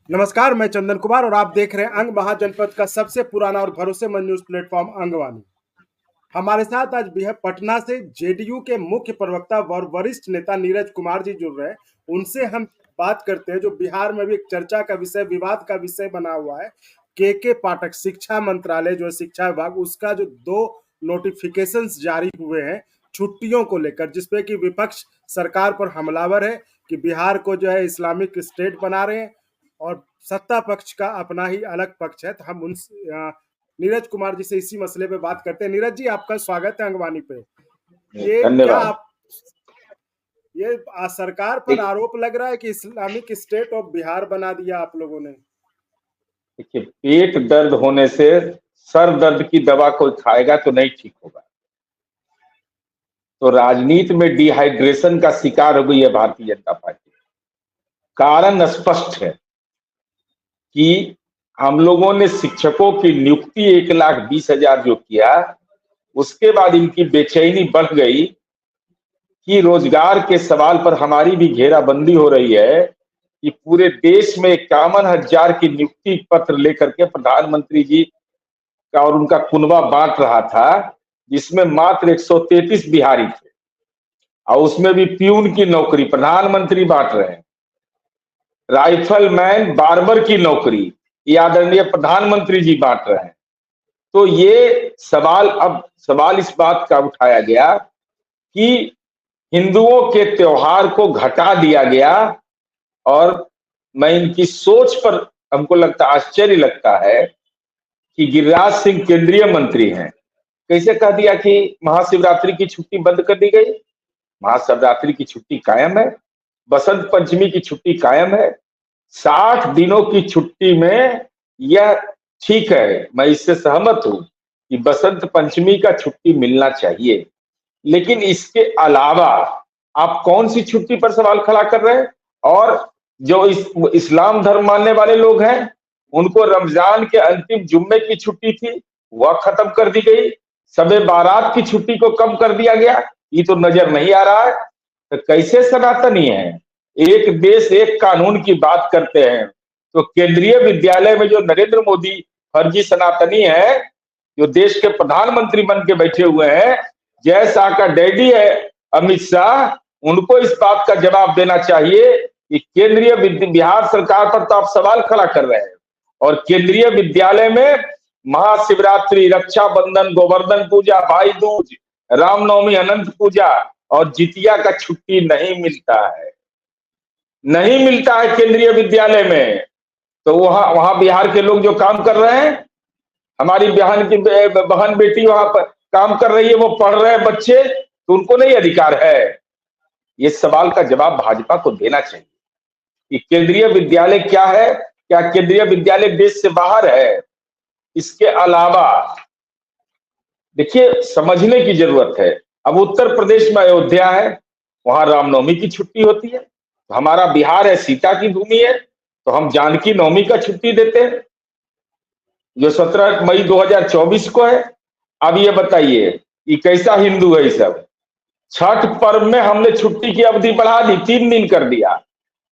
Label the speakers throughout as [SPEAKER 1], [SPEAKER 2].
[SPEAKER 1] नमस्कार, मैं चंदन कुमार और आप देख रहे हैं अंग महाजनपद का सबसे पुराना और भरोसेमंद न्यूज प्लेटफॉर्म अंगवानी। हमारे साथ आज पटना से जेडीयू के मुख्य प्रवक्ता और वरिष्ठ नेता नीरज कुमार जी जुड़ रहे हैं। उनसे हम बात करते हैं जो बिहार में भी एक चर्चा का विषय, विवाद का विषय बना हुआ है। के पाठक शिक्षा मंत्रालय जो है, शिक्षा विभाग, उसका जो 2 नोटिफिकेशंस जारी हुए हैं छुट्टियों को लेकर, जिसपे कि विपक्ष सरकार पर हमलावर है कि बिहार को जो है इस्लामिक स्टेट बना रहे हैं और सत्ता पक्ष का अपना ही अलग पक्ष है। तो हम उन नीरज कुमार जी से इसी मसले पे बात करते हैं। नीरज जी, आपका स्वागत है अंगवानी पे। ये क्या
[SPEAKER 2] धन्यवाद।
[SPEAKER 1] आप ये सरकार पर आरोप लग रहा है कि इस्लामिक स्टेट ऑफ बिहार बना दिया आप लोगों ने?
[SPEAKER 2] देखिए, पेट दर्द होने से सर दर्द की दवा कोई खाएगा तो नहीं ठीक होगा। तो राजनीति में डिहाइड्रेशन का शिकार हो गई है भारतीय जनता पार्टी। कारण स्पष्ट है कि हम लोगों ने शिक्षकों की नियुक्ति 1,20,000 जो किया, उसके बाद इनकी बेचैनी बढ़ गई कि रोजगार के सवाल पर हमारी भी घेराबंदी हो रही है कि पूरे देश में 51,000 की नियुक्ति पत्र लेकर के प्रधानमंत्री जी का और उनका कुनबा बांट रहा था, जिसमें मात्र 133 बिहारी थे और उसमें भी प्यून की नौकरी प्रधानमंत्री बांट रहे हैं। राइफलमैन, बार्बर की नौकरी ये आदरणीय प्रधानमंत्री जी बांट रहे हैं। तो ये सवाल इस बात का उठाया गया कि हिंदुओं के त्योहार को घटा दिया गया और मैं इनकी सोच पर हमको आश्चर्य लगता है कि गिरिराज सिंह केंद्रीय मंत्री हैं, कैसे कह दिया कि महाशिवरात्रि की छुट्टी बंद कर दी गई। महाशिवरात्रि की छुट्टी कायम है, बसंत पंचमी की छुट्टी कायम है। 60 दिनों की छुट्टी में यह ठीक है, मैं इससे सहमत हूं कि बसंत पंचमी का छुट्टी मिलना चाहिए, लेकिन इसके अलावा आप कौन सी छुट्टी पर सवाल खड़ा कर रहे हैं? और जो इस्लाम धर्म मानने वाले लोग हैं, उनको रमजान के अंतिम जुम्मे की छुट्टी थी, वह खत्म कर दी गई। शबे बारात की छुट्टी को कम कर दिया गया, ये तो नजर नहीं आ रहा है। तो कैसे सनातनी है? एक देश एक कानून की बात करते हैं, तो केंद्रीय विद्यालय में जो नरेंद्र मोदी फर्जी सनातनी है, जो देश के प्रधानमंत्री बन के बैठे हुए हैं, जय शाह का डैडी है अमित शाह, उनको इस बात का जवाब देना चाहिए कि केंद्रीय बिहार सरकार पर तो आप सवाल खड़ा कर रहे हैं और केंद्रीय विद्यालय में महाशिवरात्रि, रक्षाबंधन, गोवर्धन पूजा, भाई दूज, रामनवमी, अनंत पूजा और जितिया का छुट्टी नहीं मिलता है, नहीं मिलता है केंद्रीय विद्यालय में। तो वहां बिहार के लोग जो काम कर रहे हैं, हमारी बहन बेटी वहां पर काम कर रही है, वो पढ़ रहे हैं बच्चे, तो उनको नहीं अधिकार है? ये सवाल का जवाब भाजपा को देना चाहिए कि केंद्रीय विद्यालय क्या है, क्या केंद्रीय विद्यालय देश से बाहर है? इसके अलावा देखिए, समझने की जरूरत है। अब उत्तर प्रदेश में अयोध्या है, वहां रामनवमी की छुट्टी होती है। तो हमारा बिहार है, सीता की भूमि है, तो हम जानकी नवमी का छुट्टी देते हैं जो 17 मई 2024 को है। अब ये बताइए कि कैसा हिंदू है ये सब? छठ पर्व में हमने छुट्टी की अवधि बढ़ा दी, 3 दिन कर दिया,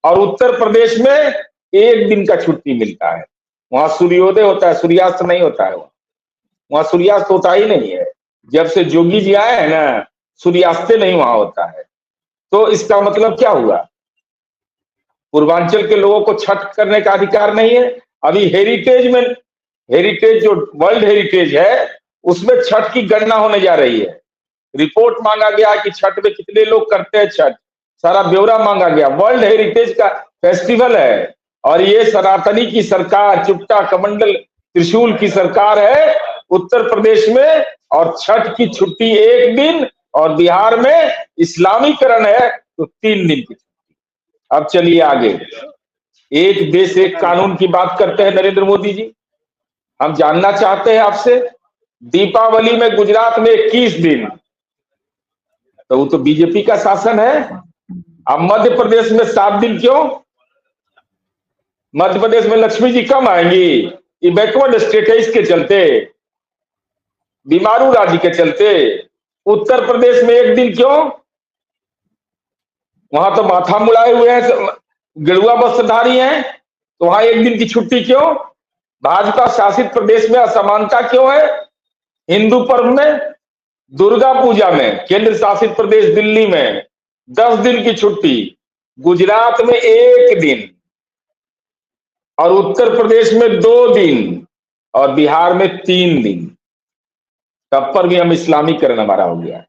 [SPEAKER 2] और उत्तर प्रदेश में 1 दिन का छुट्टी मिलता है। वहां सूर्योदय होता है, सूर्यास्त नहीं होता है। वहां सूर्यास्त होता ही नहीं है। जब से जोगी जी आए हैं ना, सूर्यास्त नहीं वहां होता है। तो इसका मतलब क्या हुआ? पूर्वांचल के लोगों को छठ करने का अधिकार नहीं है। अभी हेरिटेज जो वर्ल्ड हेरिटेज है, उसमें छठ की गणना होने जा रही है। रिपोर्ट मांगा गया कि छठ में कितने लोग करते हैं छठ, सारा ब्यौरा मांगा गया। वर्ल्ड हेरिटेज का फेस्टिवल है और ये सनातनी की सरकार, चुप्टा कमंडल त्रिशूल की सरकार है उत्तर प्रदेश में, और छठ की छुट्टी 1 दिन और बिहार में इस्लामीकरण है तो 3 दिन की छुट्टी। अब चलिए आगे, एक देश एक कानून की बात करते हैं नरेंद्र मोदी जी। हम जानना चाहते हैं आपसे, दीपावली में गुजरात में 21 दिन, तो वो तो बीजेपी का शासन है। अब मध्य प्रदेश में 7 दिन क्यों? मध्य प्रदेश में लक्ष्मी जी कम आएंगी? ये बैकवर्ड स्टेट है, इसके चलते, बीमारू राज्य के चलते। उत्तर प्रदेश में 1 दिन क्यों? वहां तो माथा मुड़ाए हुए हैं, गेरुआ वस्त्रधारी हैं, तो वहां एक दिन की छुट्टी क्यों? भाजपा शासित प्रदेश में असमानता क्यों है? हिंदू पर्व में, दुर्गा पूजा में, केंद्र शासित प्रदेश दिल्ली में 10 दिन की छुट्टी, गुजरात में 1 दिन, और उत्तर प्रदेश में 2 दिन, और बिहार में 3 दिन। तब पर भी हम इस्लामीकरण हमारा हो गया।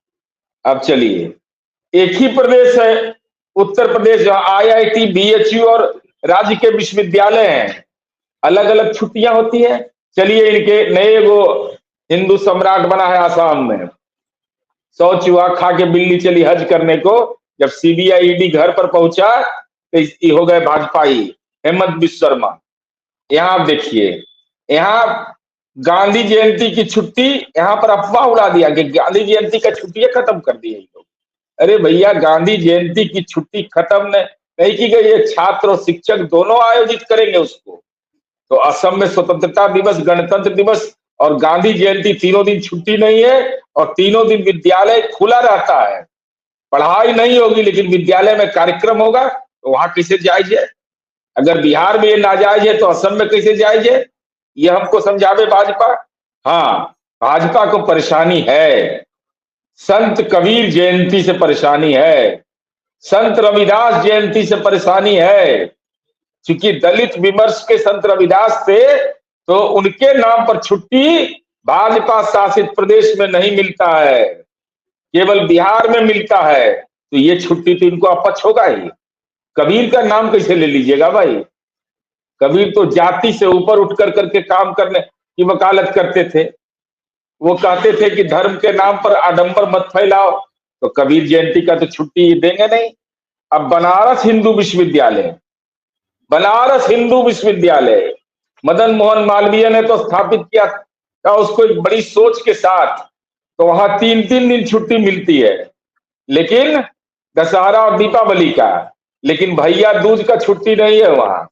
[SPEAKER 2] अब चलिए, एक ही प्रदेश है उत्तर प्रदेश, जहां आईआईटी, बीएचयू और राज्य के विश्वविद्यालय हैं, अलग अलग छुट्टियां होती है। चलिए, इनके नए वो हिंदू सम्राट बना है आसाम में, 100 चूहा खा के बिल्ली चली हज करने को, जब सीबीआई ईडी घर पर पहुंचा तो हो गए भाजपाई, हेमंत बिश्व शर्मा। यहां आप देखिए, यहां गांधी जयंती की छुट्टी, यहां पर अफवाह उड़ा दिया कि गांधी जयंती का छुट्टियां खत्म कर दी है लोग। अरे भैया, गांधी जयंती की छुट्टी खत्म नहीं की गई है, छात्र और शिक्षक दोनों आयोजित करेंगे उसको। तो असम में स्वतंत्रता दिवस, गणतंत्र दिवस और गांधी जयंती तीनों दिन छुट्टी नहीं है, और तीनों दिन विद्यालय खुला रहता है। पढ़ाई नहीं होगी लेकिन विद्यालय में कार्यक्रम होगा, तो वहां कैसे जायज है? अगर बिहार में ये नाजायज है तो असम में कैसे जायज है? ये हमको समझावे भाजपा। हाँ, भाजपा को परेशानी है, संत कबीर जयंती से परेशानी है, संत रविदास जयंती से परेशानी है। क्योंकि दलित विमर्श के संत रविदास थे, तो उनके नाम पर छुट्टी भाजपा शासित प्रदेश में नहीं मिलता है, केवल बिहार में मिलता है। तो ये छुट्टी तो इनको अपच होगा ही। कबीर का नाम कैसे ले लीजिएगा भाई? कबीर तो जाति से ऊपर उठ करके काम करने की वकालत करते थे। वो कहते थे कि धर्म के नाम पर आडंबर मत फैलाओ, तो कबीर जयंती का तो छुट्टी देंगे नहीं। अब बनारस हिंदू विश्वविद्यालय, बनारस हिंदू विश्वविद्यालय मदन मोहन मालवीय ने तो स्थापित किया था उसको एक बड़ी सोच के साथ, तो वहां 3-3 दिन छुट्टी मिलती है, लेकिन दशहरा और दीपावली का, लेकिन भैया दूज का छुट्टी नहीं है वहां,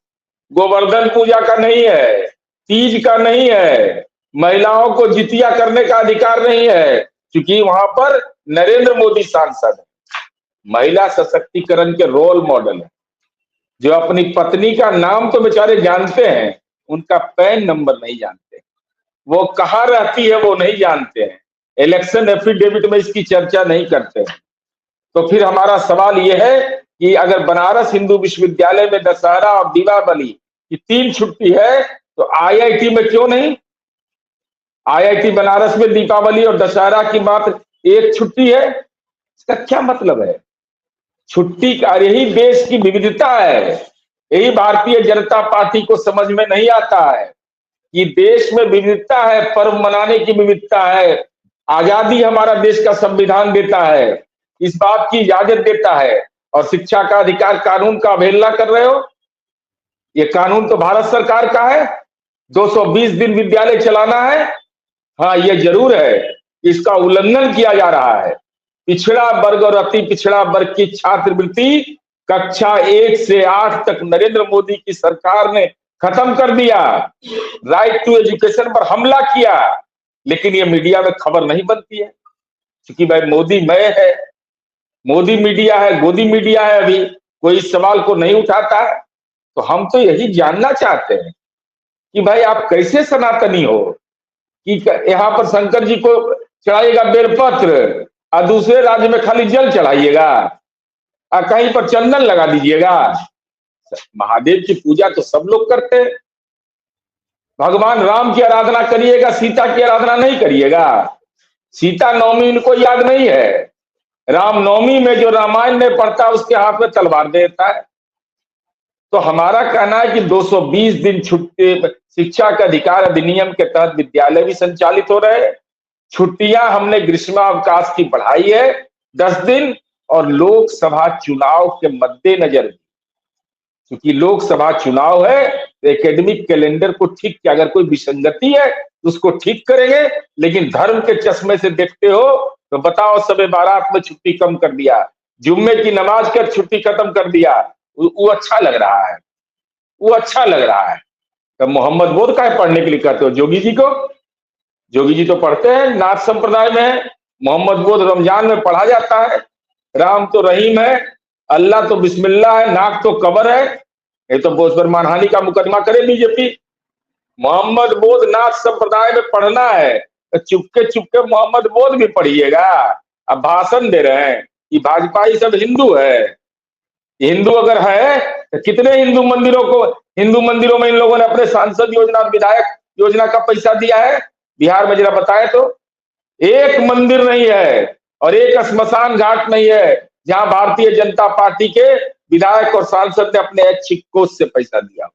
[SPEAKER 2] गोवर्धन पूजा का नहीं है, तीज का नहीं है, महिलाओं को जितिया करने का अधिकार नहीं है, क्योंकि वहां पर नरेंद्र मोदी सांसद है, महिला सशक्तिकरण के रोल मॉडल है, जो अपनी पत्नी का नाम तो बेचारे जानते हैं, उनका पैन नंबर नहीं जानते, वो कहाँ रहती है वो नहीं जानते हैं, इलेक्शन एफिडेविट में इसकी चर्चा नहीं करते हैं। तो फिर हमारा सवाल यह है कि अगर बनारस हिंदू विश्वविद्यालय में दशहरा और दीपावली की 3 छुट्टी है, तो आईआईटी में क्यों नहीं? आईआईटी बनारस में दीपावली और दशहरा की बात 1 छुट्टी है, इसका क्या मतलब है? छुट्टी का, यही देश की विविधता है, यही भारतीय जनता पार्टी को समझ में नहीं आता है कि देश में विविधता है, पर्व मनाने की विविधता है, आजादी हमारा देश का संविधान देता है, इस बात की इजाजत देता है, और शिक्षा का अधिकार कानून का अवहेलना कर रहे हो। ये कानून तो भारत सरकार का है, 220 दिन विद्यालय चलाना है। हाँ, ये जरूर है, इसका उल्लंघन किया जा रहा है। पिछड़ा वर्ग और अति पिछड़ा वर्ग की छात्रवृत्ति कक्षा 1 से 8 तक नरेंद्र मोदी की सरकार ने खत्म कर दिया, राइट टू एजुकेशन पर हमला किया, लेकिन ये मीडिया में खबर नहीं बनती है, क्योंकि भाई मोदी मय है, मोदी मीडिया है, गोदी मीडिया है, अभी कोई इस सवाल को नहीं उठाता है। तो हम तो यही जानना चाहते हैं कि भाई आप कैसे सनातनी हो कि यहाँ पर शंकर जी को चढ़ाइएगा बेलपत्र और दूसरे राज्य में खाली जल चढ़ाइएगा और कहीं पर चंदन लगा दीजिएगा। महादेव की पूजा तो सब लोग करते हैं, भगवान राम की आराधना करिएगा, सीता की आराधना नहीं करिएगा। सीता नवमी इनको याद नहीं है, राम नवमी में जो रामायण में पढ़ता है उसके हाथ में तलवार देता है। तो हमारा कहना है कि 220 दिन छुट्टी, शिक्षा के अधिकार अधिनियम के तहत विद्यालय भी संचालित हो रहे हैं, छुट्टियां हमने ग्रीष्मावकाश की बढ़ाई है 10 दिन, और लोकसभा चुनाव के मद्देनजर, क्योंकि लोकसभा चुनाव है तो एकेडमिक कैलेंडर को ठीक किया, अगर कोई विसंगति है तो उसको ठीक करेंगे, लेकिन धर्म के चश्मे से देखते हो तो बताओ, सबे बारात में छुट्टी कम कर दिया, जुम्मे की नमाज कर छुट्टी खत्म कर दिया, वो अच्छा लग रहा है, वो अच्छा लग रहा है। तो मोहम्मद बोध का पढ़ने के लिए कहते हो जोगी जी को? जोगी जी तो पढ़ते हैं, नाथ संप्रदाय में है, मोहम्मद बोध रमजान में पढ़ा जाता है, राम तो रहीम है, अल्लाह तो बिस्मिल्लाह है, नाक तो कबर है, नहीं तो उस पर मानहानि का मुकदमा करे बीजेपी। मोहम्मद बोध नाथ संप्रदाय में पढ़ना है तो चुपके चुपके मोहम्मद बोध भी पढ़िएगा। अब भाषण दे रहे हैं कि भाजपा ये सब हिंदू है। हिंदू अगर है तो कितने हिंदू मंदिरों में इन लोगों ने अपने सांसद योजना, विधायक योजना का पैसा दिया है? बिहार में जरा बताए तो। एक मंदिर नहीं है और एक श्मशान घाट नहीं है जहां भारतीय जनता पार्टी के विधायक और सांसद ने अपने ऐच्छिक कोष से पैसा दिया।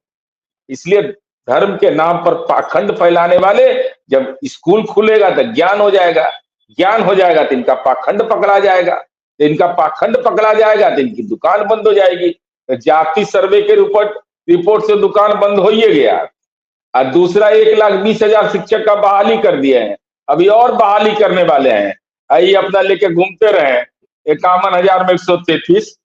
[SPEAKER 2] इसलिए धर्म के नाम पर पाखंड फैलाने वाले, जब स्कूल खुलेगा तो ज्ञान हो जाएगा, ज्ञान हो जाएगा तो इनका पाखंड पकड़ा जाएगा, तो इनका पाखंड पकड़ा जाएगा तो इनकी दुकान बंद हो जाएगी। तो जाति सर्वे के रिपोर्ट से दुकान बंद हो ही गया। और दूसरा 1,20,000 शिक्षक का बहाली कर दिए हैं, अभी और बहाली करने वाले हैं। आइए अपना लेके घूमते रहे 51,000 में 133।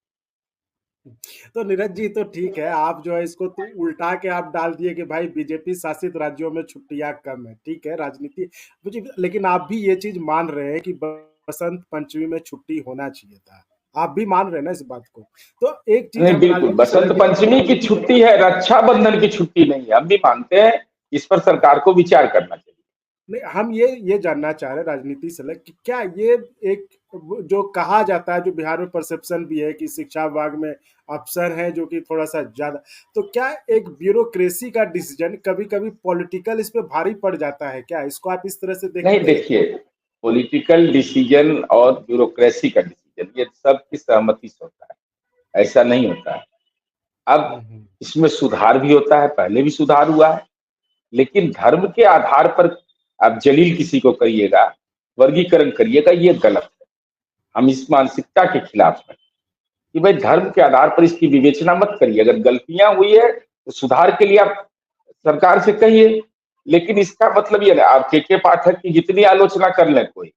[SPEAKER 1] तो नीरज जी, तो ठीक है, आप जो है इसको तो उल्टा के आप डाल दिए कि भाई बीजेपी शासित राज्यों में छुट्टियां कम है। ठीक है, राजनीति मुझे, लेकिन आप भी ये चीज मान रहे हैं कि बसंत पंचमी में छुट्टी होना चाहिए था। आप भी मान रहे हैं ना इस बात को? तो एक चीज
[SPEAKER 2] नहीं, बिल्कुल बसंत पंचमी की छुट्टी है, रक्षाबंधन की छुट्टी नहीं है। हम भी मानते हैं, इस पर सरकार को विचार करना चाहिए।
[SPEAKER 1] नहीं, हम ये जानना चाह रहे हैं राजनीति से अलग कि क्या ये एक जो कहा जाता है, जो बिहार में परसेप्शन भी है कि शिक्षा विभाग में अफसर हैं जो कि थोड़ा सा ज्यादा, तो क्या एक ब्यूरोक्रेसी का डिसीजन कभी कभी पॉलिटिकल इस पे भारी पड़ जाता है क्या? इसको आप इस तरह से देखते
[SPEAKER 2] नहीं,
[SPEAKER 1] हैं?
[SPEAKER 2] देखिए, पॉलिटिकल डिसीजन और ब्यूरोक्रेसी का डिसीजन ये सबकी सहमति से होता है, ऐसा नहीं होता है। अब इसमें सुधार भी होता है, पहले भी सुधार हुआ है, लेकिन धर्म के आधार पर आप जलील किसी को करिएगा, वर्गीकरण करिएगा, ये गलत है। हम इस मानसिकता के खिलाफ हैं कि भाई धर्म के आधार पर इसकी विवेचना मत करिए। अगर गलतियां हुई है तो सुधार के लिए आप सरकार से कहिए, लेकिन इसका मतलब ये ना आप के पाठक की जितनी आलोचना कर लें, कोई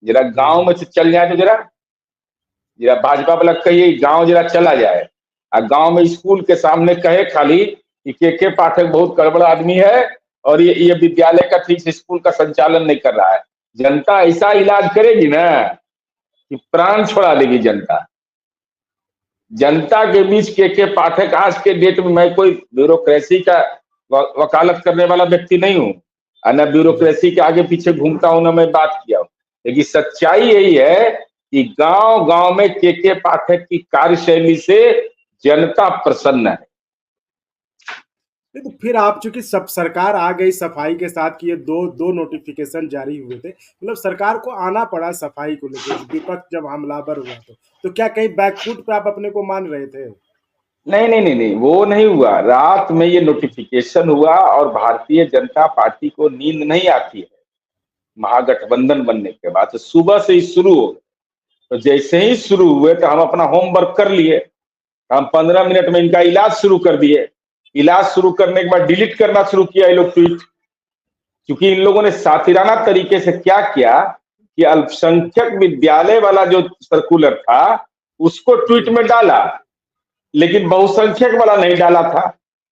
[SPEAKER 2] जरा गांव में से चल जाए तो जरा भाजपा वाला कहिए गांव जरा चला जाए, और गांव में स्कूल के सामने कहे खाली कि के पाठक बहुत गड़बड़ आदमी है और ये विद्यालय का ठीक से स्कूल का संचालन नहीं कर रहा है। जनता ऐसा इलाज करेगी ना कि प्राण छोड़ा देगी जनता। जनता के बीच के पाठक, आज के डेट में मैं कोई ब्यूरोक्रेसी का वकालत करने वाला व्यक्ति नहीं हूं, न ब्यूरोक्रेसी के आगे पीछे घूमता हूं, ना मैं बात किया हूं, लेकिन सच्चाई यही है कि गांव गांव में के पाठक की कार्यशैली से जनता प्रसन्न है।
[SPEAKER 1] तो फिर आप चूंकि सब सरकार आ गई सफाई के साथ कि ये दो नोटिफिकेशन जारी हुए थे, मतलब सरकार को आना पड़ा सफाई को लेकर, विपक्ष जब हमलावर हुआ तो क्या कहीं बैकफुट पे आप अपने को मान रहे थे?
[SPEAKER 2] नहीं, वो नहीं हुआ। रात में ये नोटिफिकेशन हुआ और भारतीय जनता पार्टी को नींद नहीं आती है महागठबंधन बनने के बाद, तो सुबह से ही शुरू हो गए। तो जैसे ही शुरू हुए तो हम अपना होमवर्क कर लिए, हम 15 मिनट में इनका इलाज शुरू कर दिए। इलाज शुरू करने के बाद डिलीट करना शुरू किया ये लोग ट्वीट, क्योंकि इन लोगों ने सातिराना तरीके से क्या किया कि अल्पसंख्यक विद्यालय वाला जो सर्कुलर था उसको ट्वीट में डाला, लेकिन बहुसंख्यक वाला नहीं डाला था।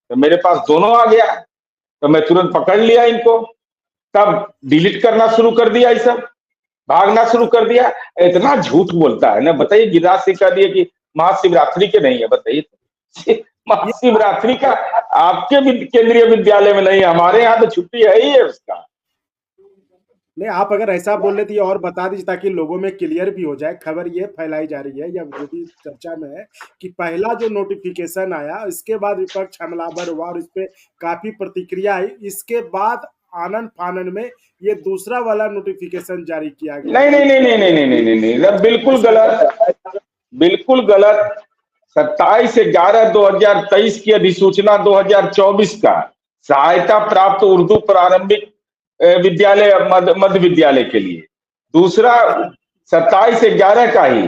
[SPEAKER 2] तो मेरे पास दोनों आ गया, तो मैं तुरंत पकड़ लिया इनको, तब डिलीट करना शुरू कर दिया, ये सब भागना शुरू कर दिया। इतना झूठ बोलता है ना, बताइए। गिरिराज सिंह कह दिए कि महाशिवरात्रि के नहीं है, बताइए। महाशिवरात्रि का आपके केंद्रीय विद्यालय में नहीं है, हमारे यहाँ तो छुट्टी है ही है उसका।
[SPEAKER 1] नहीं, आप अगर ऐसा बोल रहे थे और बता दीजिए ताकि लोगों में क्लियर भी हो जाए। खबर ये फैलाई जा रही है या जो भी चर्चा में है कि पहला जो नोटिफिकेशन आया इसके बाद विपक्ष हमलावर हुआ और इस पे काफी प्रतिक्रिया आई, इसके बाद आनन फानन में ये दूसरा वाला नोटिफिकेशन जारी किया गया।
[SPEAKER 2] नहीं, बिल्कुल गलत, बिल्कुल गलत। 27/11/2023 की अधिसूचना 2024 का सहायता प्राप्त उर्दू प्रारंभिक विद्यालय मध्य विद्यालय के लिए। दूसरा 27/11 का ही,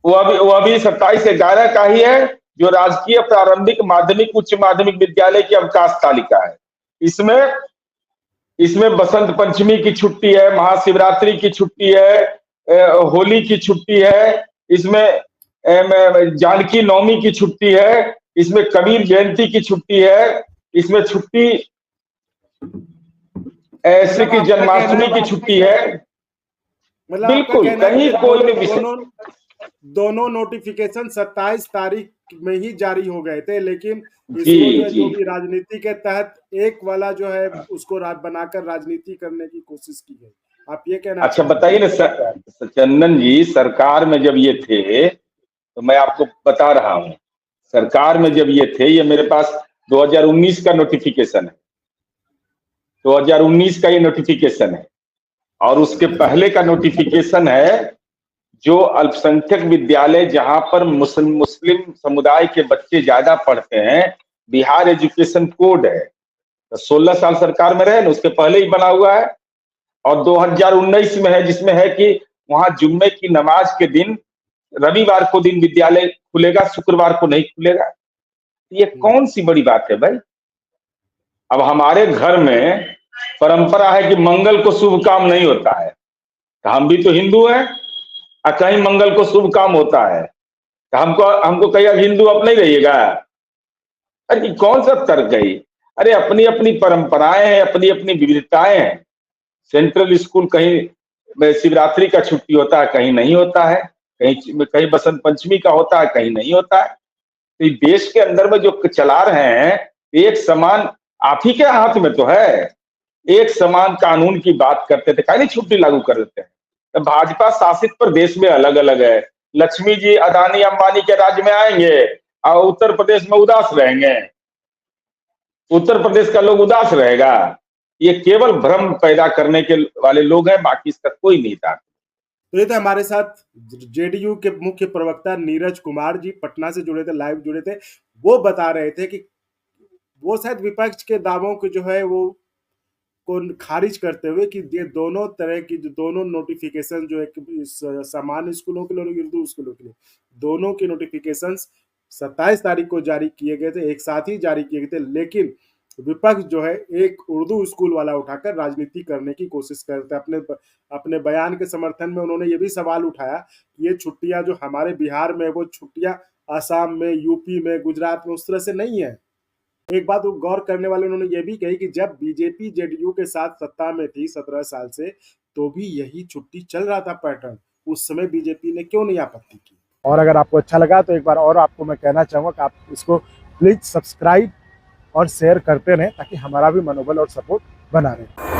[SPEAKER 2] वो अभी 27/11 का ही है, जो राजकीय प्रारंभिक माध्यमिक उच्च माध्यमिक विद्यालय की अवकाश तालिका है। इसमें बसंत पंचमी की छुट्टी है, महाशिवरात्रि की छुट्टी है, होली की छुट्टी है, इसमें जानकी नवमी की छुट्टी है, इसमें कबीर जयंती की छुट्टी है, इसमें छुट्टी श्री की जन्माष्टमी की छुट्टी है।
[SPEAKER 1] मतलब
[SPEAKER 2] बिल्कुल, कहीं कोई नहीं
[SPEAKER 1] दोनों नोटिफिकेशन 27 तारीख में ही जारी हो गए थे, लेकिन
[SPEAKER 2] जी
[SPEAKER 1] इसको जो है
[SPEAKER 2] जी
[SPEAKER 1] जो भी राजनीति के तहत एक वाला जो है उसको बनाकर राजनीति करने की कोशिश की गई। आप ये कहना
[SPEAKER 2] अच्छा
[SPEAKER 1] चाहेंगे?
[SPEAKER 2] बताइए ना चंदन जी, सरकार में जब ये थे तो मैं आपको बता रहा हूँ, सरकार में जब ये थे, ये मेरे पास 2019 का नोटिफिकेशन है, 2019 का ये नोटिफिकेशन है। और उसके पहले का नोटिफिकेशन है जो अल्पसंख्यक विद्यालय जहां पर मुस्लिम समुदाय के बच्चे ज्यादा पढ़ते हैं, बिहार एजुकेशन कोड है। तो 16 साल सरकार में रहे ना, उसके पहले ही बना हुआ है। और 2019 में है, जिसमें है कि वहां जुम्मे की नमाज के दिन रविवार को दिन विद्यालय खुलेगा, शुक्रवार को नहीं खुलेगा। ये कौन सी बड़ी बात है भाई? अब हमारे घर में परंपरा है कि मंगल को शुभ काम नहीं होता है, तो हम भी तो हिंदू हैं, और कहीं मंगल को शुभ काम होता है तो हमको हमको कहिए हिंदू अब नहीं रहिएगा। अरे कौन सा तर्क है? अरे अपनी अपनी परंपराएं हैं, अपनी अपनी विविधताएं हैं। सेंट्रल स्कूल कहीं शिवरात्रि का छुट्टी होता है, कहीं नहीं होता है, कहीं कहीं बसंत पंचमी का होता है, कहीं नहीं होता है। तो देश के अंदर में जो चला रहे हैं, एक समान आप ही के हाथ में तो है। एक समान कानून की बात करते थे, कहीं नहीं छुट्टी लागू कर देते हैं। तो भाजपा शासित प्रदेश में अलग अलग है। लक्ष्मी जी अदानी अंबानी के राज्य में आएंगे और उत्तर प्रदेश में उदास रहेंगे, उत्तर प्रदेश का लोग उदास रहेगा। ये केवल भ्रम पैदा करने के वाले लोग हैं, बाकी इसका कोई नहीं था।
[SPEAKER 1] तो ये थे हमारे साथ जेडीयू के मुख्य प्रवक्ता नीरज कुमार जी, पटना से जुड़े थे, लाइव जुड़े थे। वो बता रहे थे कि वो शायद विपक्ष के दावों को जो है वो को खारिज करते हुए कि ये दोनों तरह की जो दोनों नोटिफिकेशन जो है सामान्य स्कूलों के लिए और उर्दू स्कूलों के लिए, दोनों के नोटिफिकेशन 27 तारीख को जारी किए गए थे, एक साथ ही जारी किए गए थे। लेकिन विपक्ष जो है एक उर्दू स्कूल वाला उठाकर राजनीति करने की कोशिश करते हैं। अपने बयान के समर्थन में उन्होंने ये भी सवाल उठाया कि ये छुट्टियां जो हमारे बिहार में, वो छुट्टियां आसाम में, यूपी में, गुजरात में उस तरह से नहीं है। एक बात गौर करने वाले उन्होंने ये भी कही कि जब बीजेपी जेडीयू के साथ सत्ता में थी 17 साल से, तो भी यही छुट्टी चल रहा था पैटर्न। उस समय बीजेपी ने क्यों नहीं आपत्ति की? और अगर आपको अच्छा लगा तो एक बार और आपको मैं कहना चाहूंगा कि आप इसको प्लीज सब्सक्राइब और शेयर करते रहें, ताकि हमारा भी मनोबल और सपोर्ट बना रहे।